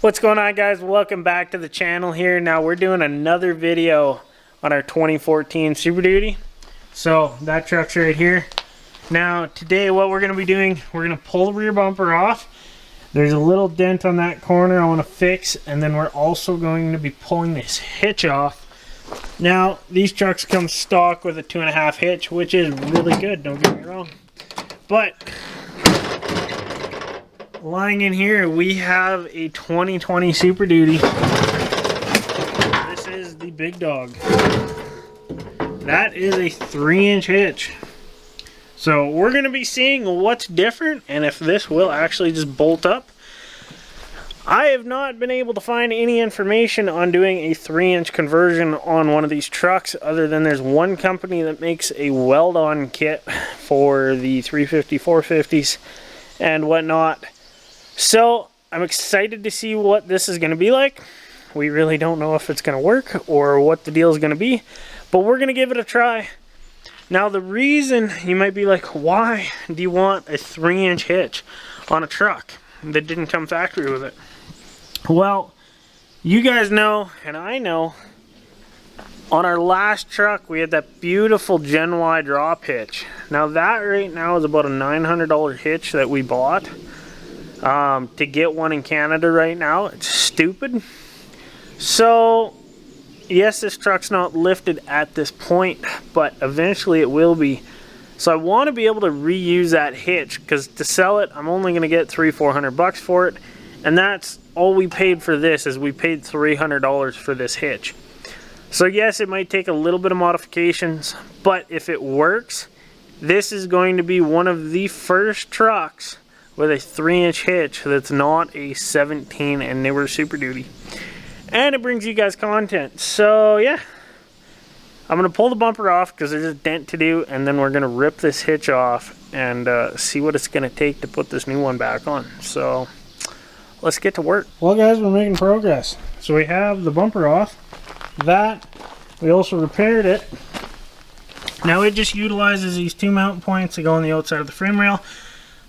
What's going on, guys? Welcome back to the channel here. Now we're doing another video on our 2014 Super Duty. So that truck's right here. Now today what we're going to be doing, we're going to pull the rear bumper off. There's a little dent on that corner I want to fix, and then we're also going to be pulling this hitch off. Now these trucks come stock with a 2.5 hitch, which is really good, don't get me wrong. But lying in here, we have a 2020 Super Duty. This is the big dog. That is a 3-inch hitch. So we're going to be seeing what's different and if this will actually just bolt up. I have not been able to find any information on doing a 3-inch conversion on one of these trucks, other than there's one company that makes a weld-on kit for the 350, 450s and whatnot. So I'm excited to see what this is going to be like. We really don't know if it's going to work or what the deal is going to be, but we're going to give it a try. Now the reason, you might be like, why do you want a 3-inch hitch on a truck that didn't come factory with it? Well, you guys know, and I know, on our last truck we had that beautiful Gen Y drop hitch. Now that right now is about a $900 hitch that we bought. To get one in Canada right now, it's stupid. So yes, this truck's not lifted at this point, but eventually it will be. So I want to be able to reuse that hitch, because to sell it I'm only going to get $300-400 bucks for it, and that's all we paid for this. Is we paid $300 for this hitch. So yes, it might take a little bit of modifications, but if it works, this is going to be one of the first trucks with a 3-inch hitch that's not a 17 and newer Super Duty. And it brings you guys content. So yeah, I'm going to pull the bumper off because there's a dent to do, and then we're going to rip this hitch off and see what it's going to take to put this new one back on. So let's get to work. Well guys, we're making progress. So we have the bumper off. That, we also repaired it. Now it just utilizes these 2 mount points that go on the outside of the frame rail.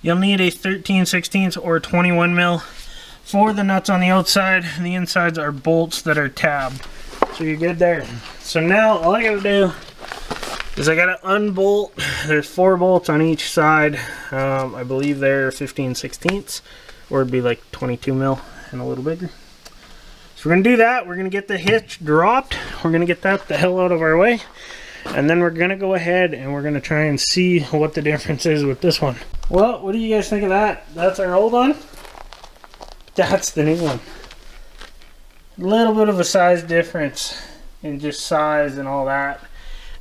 You'll need a 13/16 or 21 mil for the nuts on the outside. The insides are bolts that are tabbed. So you're good there. So now all I gotta do is I gotta unbolt. There's 4 bolts on each side. I believe they're 15/16, or it'd be like 22 mil and a little bigger. So we're gonna do that. We're gonna get the hitch dropped. We're gonna get that the hell out of our way. And then we're gonna go ahead and we're gonna try and see what the difference is with this one. Well, what do you guys think of that? That's our old one. That's the new one. A little bit of a size difference in just size and all that.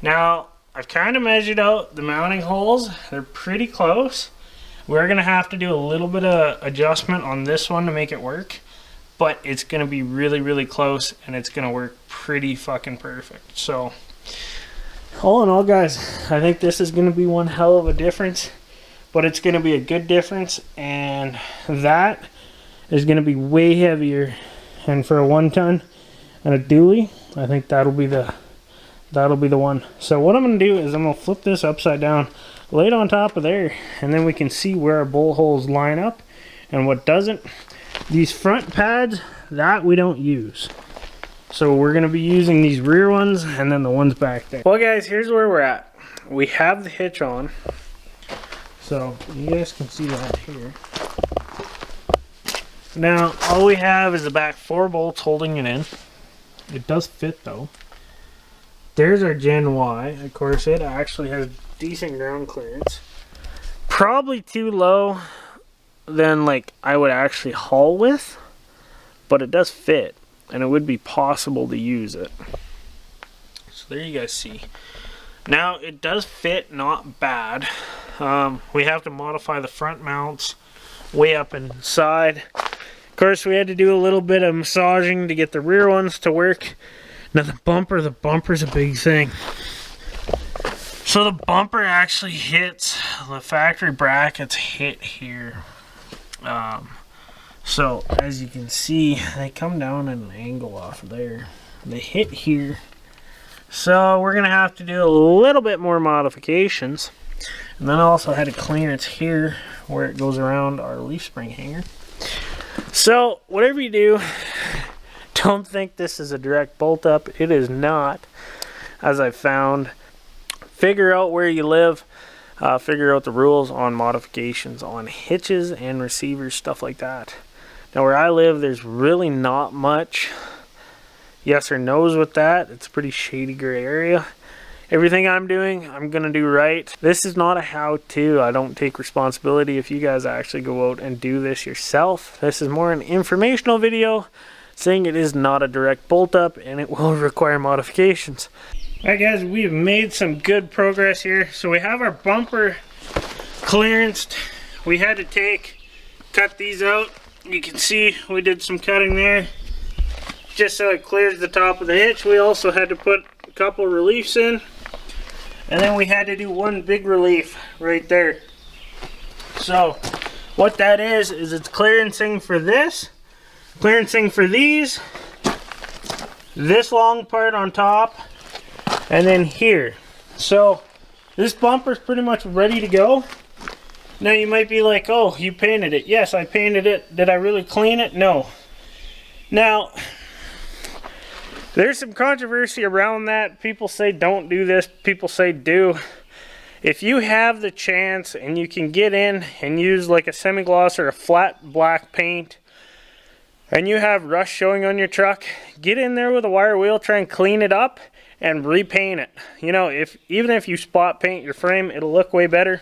Now, I've kind of measured out the mounting holes. They're pretty close. We're gonna have to do a little bit of adjustment on this one to make it work, but it's gonna be really, really close, and it's gonna work pretty fucking perfect. So all in all, guys, I think this is going to be one hell of a difference, but it's going to be a good difference, and that is going to be way heavier. And for a 1-ton and a dually, I think that'll be the one. So what I'm going to do is I'm going to flip this upside down, lay it on top of there, and then we can see where our bolt holes line up and what doesn't. These front pads, that we don't use. So we're going to be using these rear ones and then the ones back there. Well guys, here's where we're at. We have the hitch on. So you guys can see that here. Now all we have is the back 4 bolts holding it in. It does fit though. There's our Gen Y. Of course it actually has decent ground clearance. Probably too low than like I would actually haul with, but it does fit. And it would be possible to use it. So there you guys see. Now it does fit not bad. We have to modify the front mounts way up inside. Of course we had to do a little bit of massaging to get the rear ones to work. Now the bumper's a big thing. So the bumper actually hits, the factory brackets hit here. So as you can see, they come down at an angle off of there. They hit here. So we're gonna have to do a little bit more modifications. And then I also had to clean it here where it goes around our leaf spring hanger. So whatever you do, don't think this is a direct bolt up. It is not, as I've found. Figure out where you live. Figure out the rules on modifications on hitches and receivers, stuff like that. Now where I live, there's really not much yes or no's with that. It's a pretty shady gray area. Everything I'm doing, I'm gonna do right. This is not a how-to. I don't take responsibility if you guys actually go out and do this yourself. This is more an informational video saying it is not a direct bolt up and it will require modifications. Alright guys, we've made some good progress here. So we have our bumper clearanced. We had to cut these out. You can see we did some cutting there just so it clears the top of the hitch. We also had to put a couple reliefs in, and then we had to do one big relief right there. So what that is it's clearancing for this, clearancing for these, this long part on top, and then here. So this bumper's pretty much ready to go. Now you might be like, oh, you painted it. Yes, I painted it. Did I really clean it? No. Now, there's some controversy around that. People say don't do this. People say do. If you have the chance and you can get in and use like a semi-gloss or a flat black paint, and you have rust showing on your truck, get in there with a wire wheel, try and clean it up and repaint it. You know, even if you spot paint your frame, it'll look way better.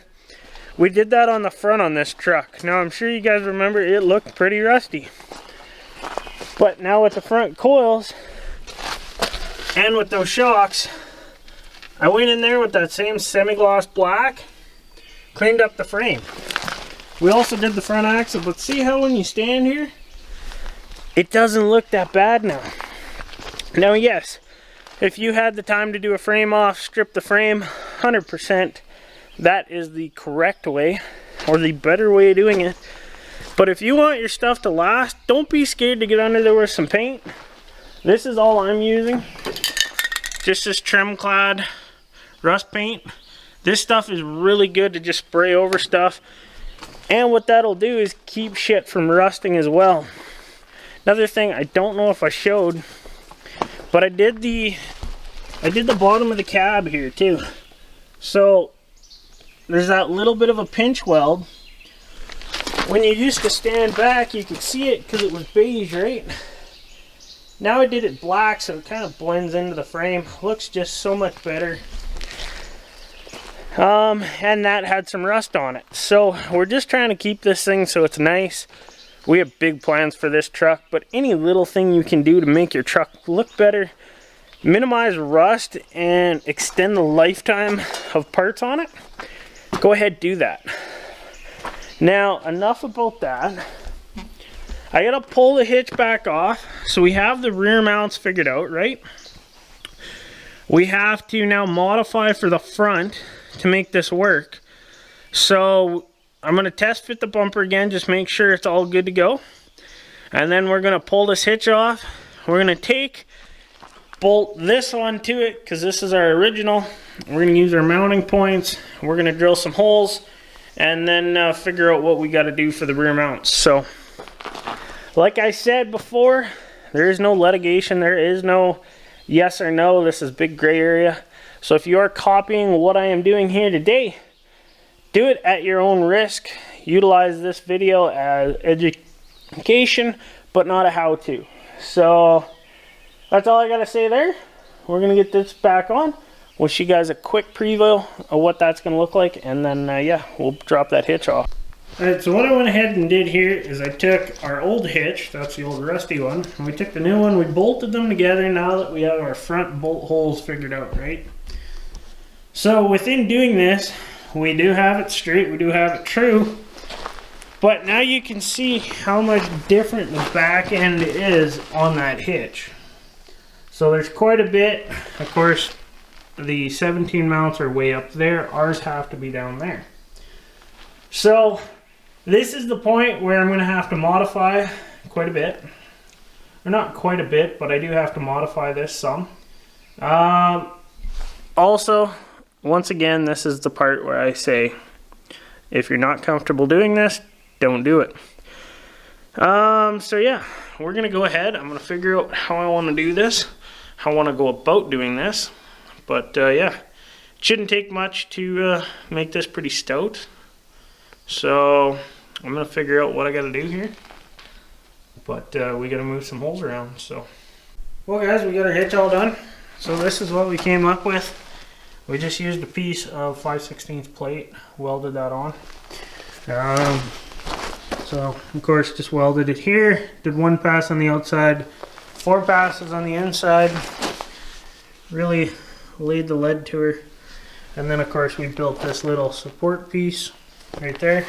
We did that on the front on this truck. Now I'm sure you guys remember it looked pretty rusty. But now with the front coils and with those shocks, I went in there with that same semi-gloss black, cleaned up the frame. We also did the front axle, but see how when you stand here, it doesn't look that bad now. Now yes, if you had the time to do a frame off, strip the frame, 100%, that is the correct way, or the better way of doing it. But if you want your stuff to last, don't be scared to get under there with some paint. This is all I'm using. Just this trim clad rust paint. This stuff is really good to just spray over stuff. And what that'll do is keep shit from rusting as well. Another thing, I don't know if I showed, but I did the bottom of the cab here too. So there's that little bit of a pinch weld. When you used to stand back, you could see it because it was beige, right? Now I did it black, so it kind of blends into the frame. Looks just so much better. And that had some rust on it. So we're just trying to keep this thing so it's nice. We have big plans for this truck, but any little thing you can do to make your truck look better, minimize rust, and extend the lifetime of parts on it, go ahead, do that. Now, enough about that. I gotta pull the hitch back off. So we have the rear mounts figured out, right? We have to now modify for the front to make this work. So I'm gonna test fit the bumper again, just make sure it's all good to go. And then we're gonna pull this hitch off. We're gonna bolt this onto it, because this is our original. We're gonna use our mounting points. We're gonna drill some holes and then figure out what we got to do for the rear mounts. So like I said before, there is no litigation, there is no yes or no. This is big gray area. So if you are copying what I am doing here today, do it at your own risk. Utilize this video as education, but not a how-to. So that's all I got to say there. We're gonna get this back on. Wish you guys a quick preview of what that's going to look like, and then yeah, we'll drop that hitch off. Alright, so what I went ahead and did here is I took our old hitch, that's the old rusty one, and we took the new one, we bolted them together now that we have our front bolt holes figured out, right? So within doing this, we do have it straight, we do have it true, but now you can see how much different the back end is on that hitch. So there's quite a bit. Of course, the 17 mounts are way up there. Ours have to be down there. So this is the point where I'm going to have to modify quite a bit. Or not quite a bit, but I do have to modify this some. Also, once again, this is the part where I say, if you're not comfortable doing this, don't do it. So yeah, we're gonna go ahead. I'm gonna figure out how I want to do this, how I want to go about doing this. But yeah, it shouldn't take much to make this pretty stout. So I'm gonna figure out what I gotta do here. But we gotta move some holes around. So, well guys, we got our hitch all done. So this is what we came up with. We just used a piece of 5/16 plate, welded that on. So of course just welded it here, did 1 pass on the outside, 4 passes on the inside, really laid the lead to her. And then of course we built this little support piece right there.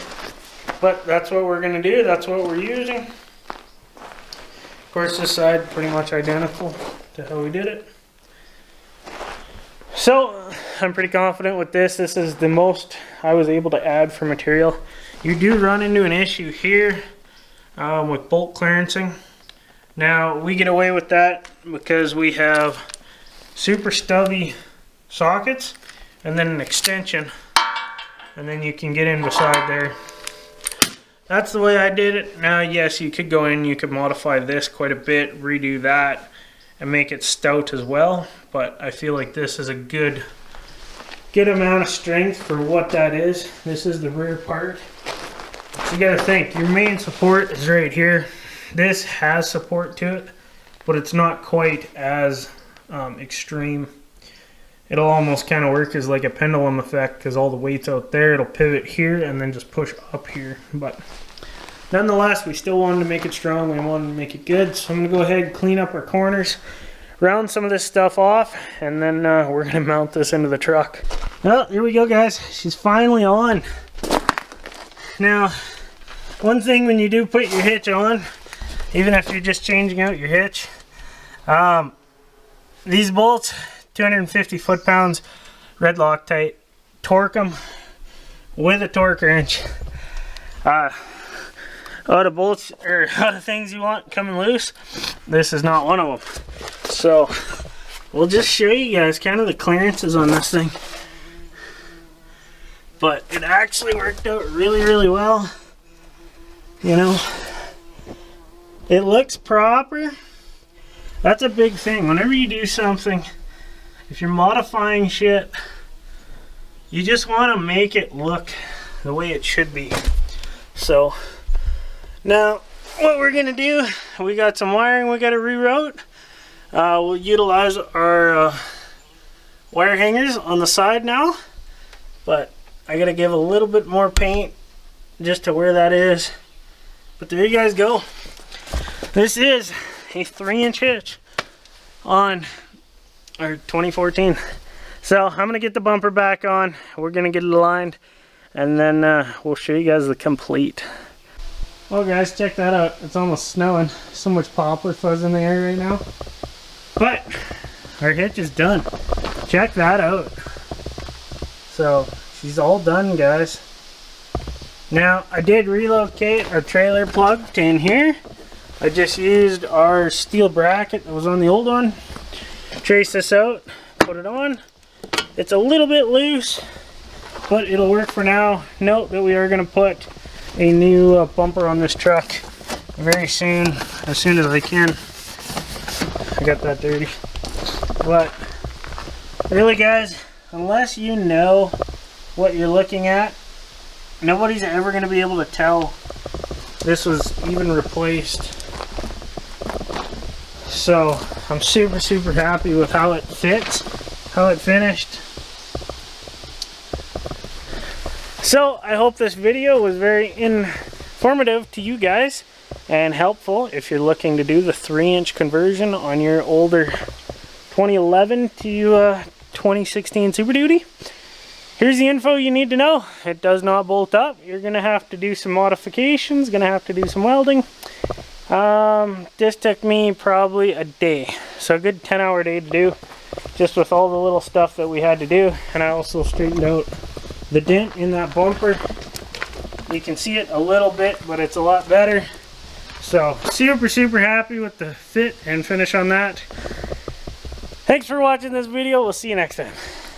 But that's what we're gonna do, that's what we're using. Of course this side pretty much identical to how we did it. So I'm pretty confident with this. This is the most I was able to add for material. You do run into an issue here with bolt clearancing. Now we get away with that because we have super stubby sockets and then an extension, and then you can get in beside there. That's the way I did it. Now yes, you could go in, you could modify this quite a bit, redo that and make it stout as well, but I feel like this is a good amount of strength for what that is. This is the rear part. So you gotta think, your main support is right here. This has support to it, but it's not quite as extreme. It'll almost kind of work as like a pendulum effect because all the weight's out there. It'll pivot here and then just push up here. But nonetheless, we still wanted to make it strong. We wanted to make it good. So I'm gonna go ahead and clean up our corners, round some of this stuff off, and then we're gonna mount this into the truck. Well, here we go guys. She's finally on. Now, one thing when you do put your hitch on, even if you're just changing out your hitch, these bolts, 250 foot-pounds, red Loctite, torque them with a torque wrench. Out of bolts, or out of things you want coming loose, this is not one of them. So, we'll just show you guys kind of the clearances on this thing. But it actually worked out really, really well. You know, it looks proper. That's a big thing. Whenever you do something, if you're modifying shit, you just want to make it look the way it should be. So, now what we're gonna do, we got some wiring we gotta reroute. We'll utilize our wire hangers on the side now, but I gotta give a little bit more paint just to where that is. But there you guys go. This is a 3-inch hitch on our 2014. So I'm gonna get the bumper back on, we're gonna get it aligned, and then we'll show you guys the complete. Well guys, check that out. It's almost snowing. So much poplar fuzz in the air right now. But our hitch is done. Check that out. So she's all done guys. Now I did relocate our trailer plug to in here. I just used our steel bracket that was on the old one. Trace this out, put it on. It's a little bit loose, but it'll work for now. Note that we are going to put a new bumper on this truck very soon, as soon as I can. I got that dirty. But really guys, unless you know what you're looking at, nobody's ever going to be able to tell this was even replaced. So I'm super, super happy with how it fits, how it finished. So I hope this video was very informative to you guys and helpful if you're looking to do the 3-inch conversion on your older 2011 to 2016 Super Duty. Here's the info you need to know. It does not bolt up. You're gonna have to do some modifications, gonna have to do some welding. This took me probably a day, so a good 10-hour day to do, just with all the little stuff that we had to do. And I also straightened out the dent in that bumper. You can see it a little bit, but it's a lot better. So super, super happy with the fit and finish on that. Thanks for watching this video. We'll see you next time.